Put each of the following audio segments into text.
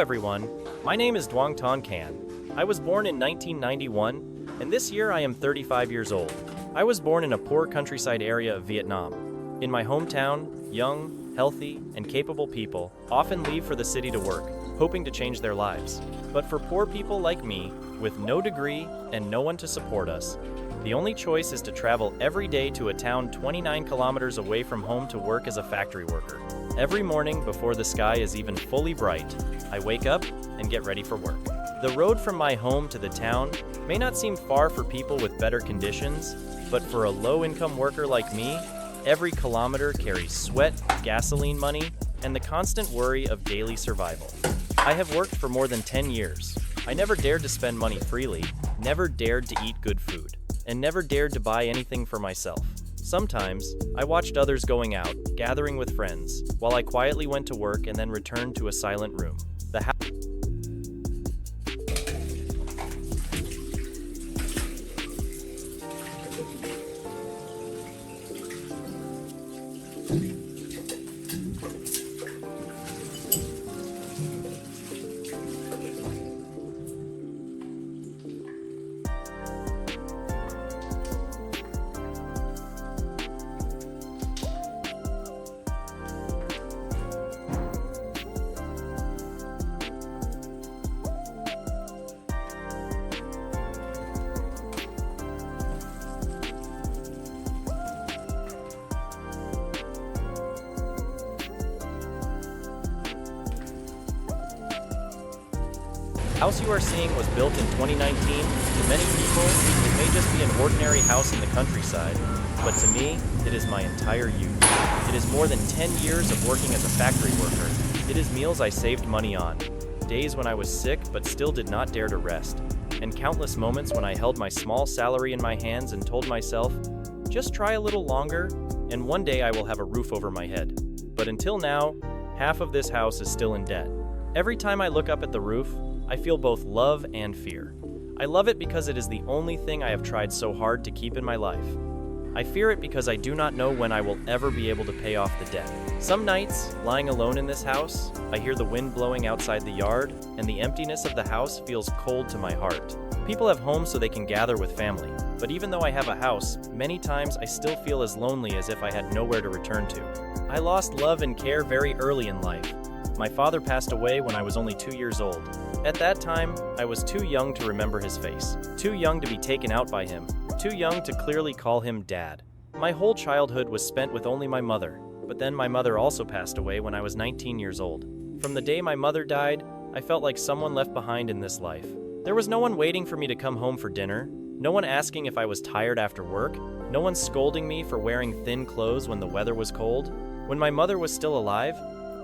everyone, my name is Canh. I was born in 1991, and this year I am 35 years old. I was born in a poor countryside area of Vietnam. In my hometown, young, healthy, and capable people often leave for the city to work, hoping to change their lives. But for poor people like me, with no degree and no one to support us, the only choice is to travel every day to a town 29 kilometers away from home to work as a factory worker. Every morning before the sky is even fully bright, I wake up and get ready for work. The road from my home to the town may not seem far for people with better conditions, but for a low-income worker like me, every kilometer carries sweat, gasoline money, and the constant worry of daily survival. I have worked for more than 10 years. I never dared to spend money freely, never dared to eat good food, and never dared to buy anything for myself. Sometimes, I watched others going out, gathering with friends, while I quietly went to work and then returned to a silent room. The house you are seeing was built in 2019. To many people, it may just be an ordinary house in the countryside, but to me, it is my entire youth. It is more than 10 years of working as a factory worker. It is meals I saved money on, days when I was sick but still did not dare to rest, and countless moments when I held my small salary in my hands and told myself, just try a little longer, and one day I will have a roof over my head. But until now, half of this house is still in debt. Every time I look up at the roof, I feel both love and fear. I love it because it is the only thing I have tried so hard to keep in my life. I fear it because I do not know when I will ever be able to pay off the debt. Some nights, lying alone in this house, I hear the wind blowing outside the yard, and the emptiness of the house feels cold to my heart. People have homes so they can gather with family, but even though I have a house, many times I still feel as lonely as if I had nowhere to return to. I lost love and care very early in life. My father passed away when I was only 2 years old. At that time, I was too young to remember his face, too young to be taken out by him, too young to clearly call him Dad. My whole childhood was spent with only my mother, but then my mother also passed away when I was 19 years old. From the day my mother died, I felt like someone left behind in this life. There was no one waiting for me to come home for dinner, no one asking if I was tired after work, no one scolding me for wearing thin clothes when the weather was cold. When my mother was still alive,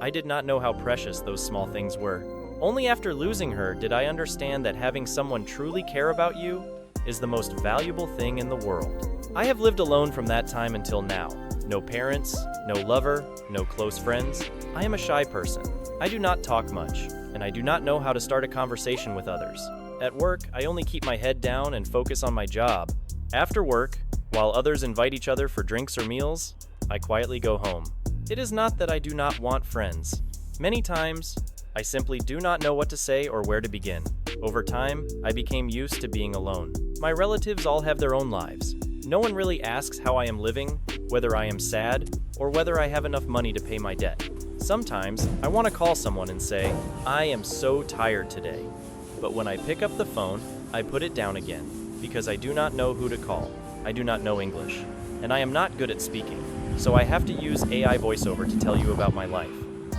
I did not know how precious those small things were. Only after losing her did I understand that having someone truly care about you is the most valuable thing in the world. I have lived alone from that time until now. No parents, no lover, no close friends. I am a shy person. I do not talk much, and I do not know how to start a conversation with others. At work, I only keep my head down and focus on my job. After work, while others invite each other for drinks or meals, I quietly go home. It is not that I do not want friends. Many times, I simply do not know what to say or where to begin. Over time, I became used to being alone. My relatives all have their own lives. No one really asks how I am living, whether I am sad, or whether I have enough money to pay my debt. Sometimes, I want to call someone and say, I am so tired today. But when I pick up the phone, I put it down again, because I do not know who to call. I do not know English, and I am not good at speaking, so I have to use AI voiceover to tell you about my life.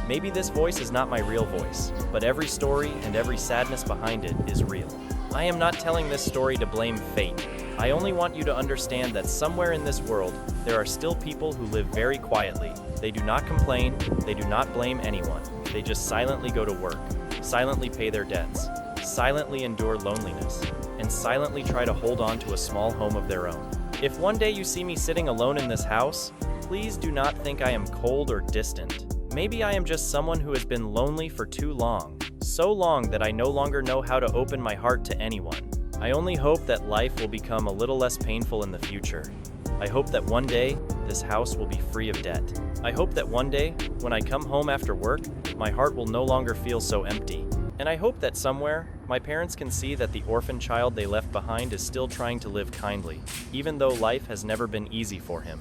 Maybe this voice is not my real voice, but every story and every sadness behind it is real. I am not telling this story to blame fate. I only want you to understand that somewhere in this world, there are still people who live very quietly. They do not complain, they do not blame anyone. They just silently go to work, silently pay their debts, silently endure loneliness, and silently try to hold on to a small home of their own. If one day you see me sitting alone in this house, please do not think I am cold or distant. Maybe I am just someone who has been lonely for too long. So long that I no longer know how to open my heart to anyone. I only hope that life will become a little less painful in the future. I hope that one day, this house will be free of debt. I hope that one day, when I come home after work, my heart will no longer feel so empty. And I hope that somewhere, my parents can see that the orphan child they left behind is still trying to live kindly, even though life has never been easy for him.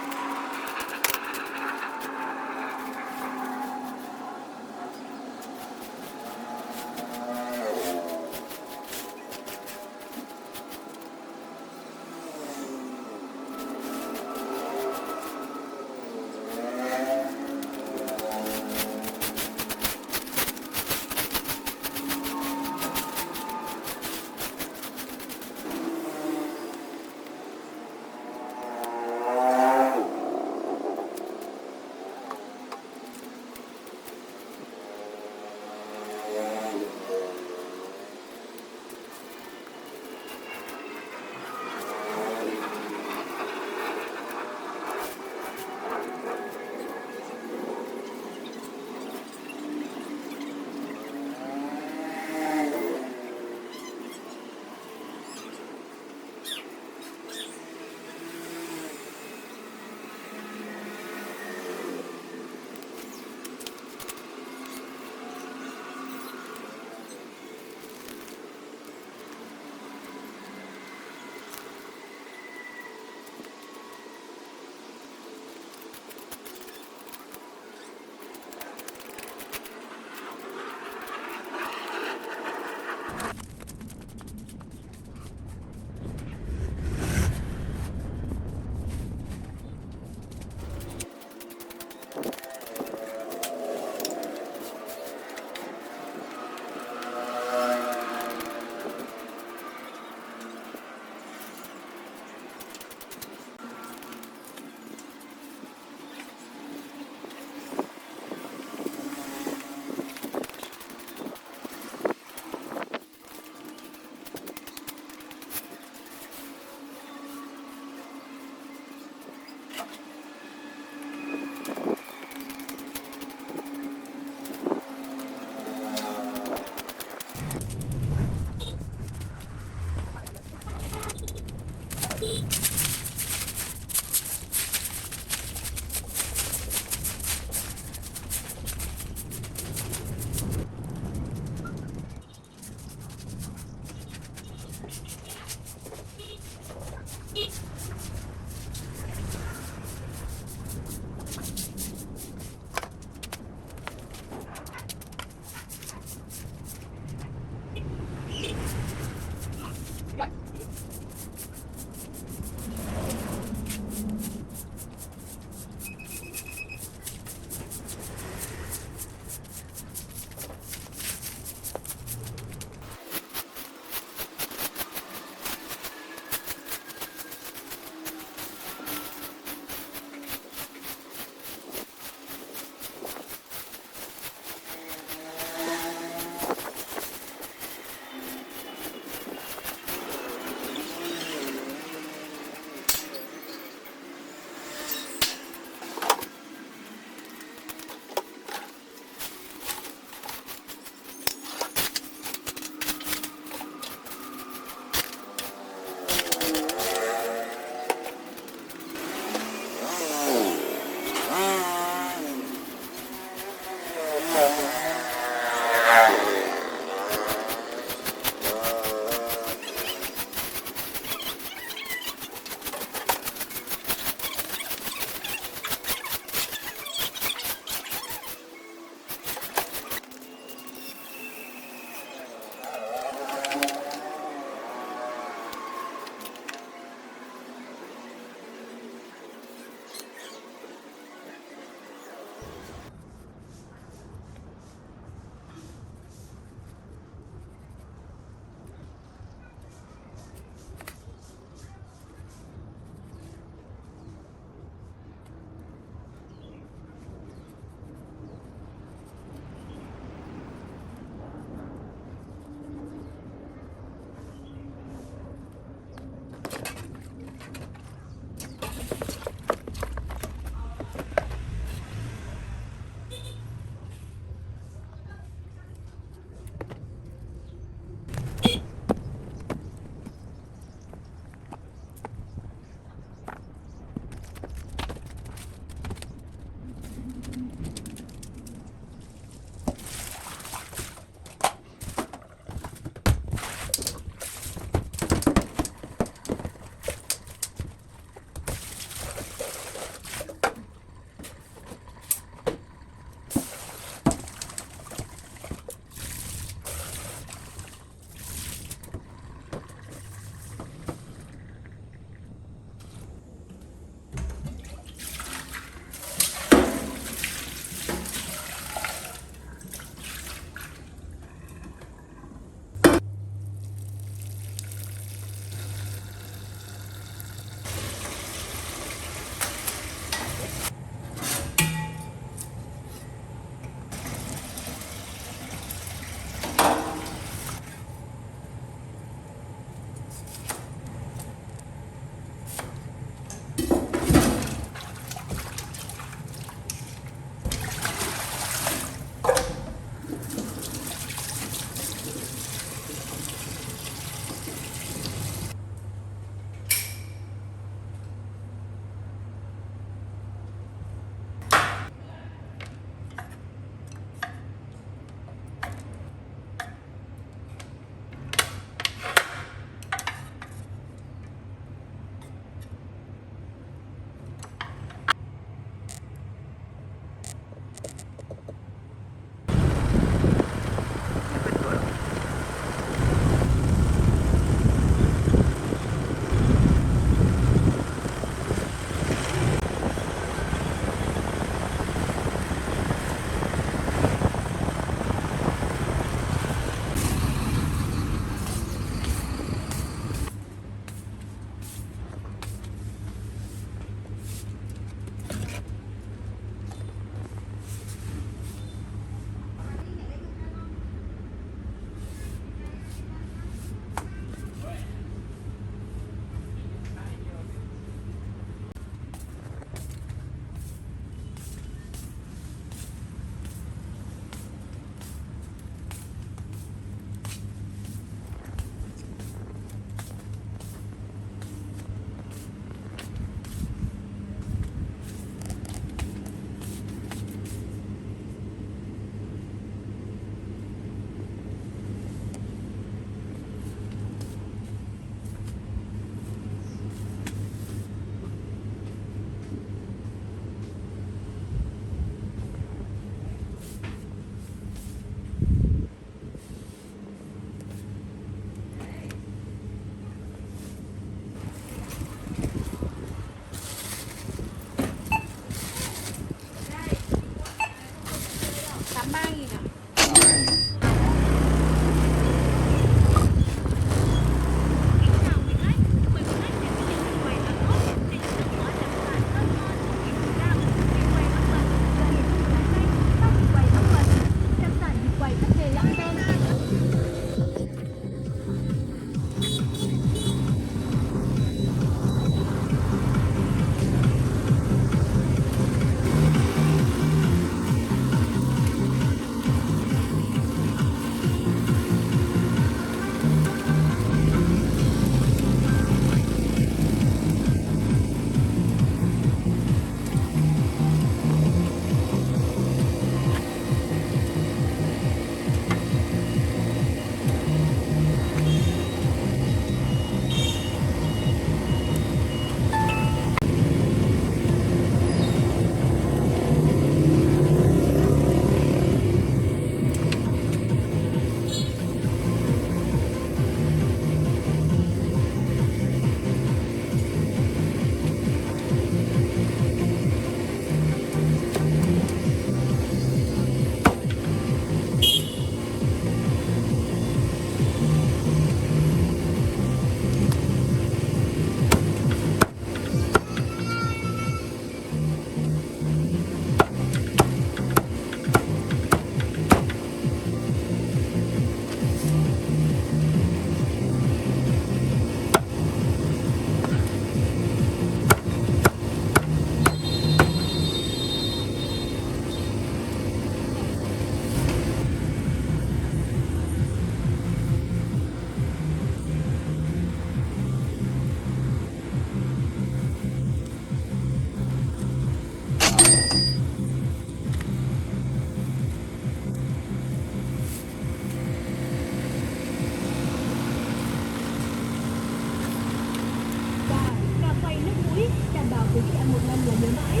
nước muối, đảm bảo quý vị ăn một lần là nhớ mãi.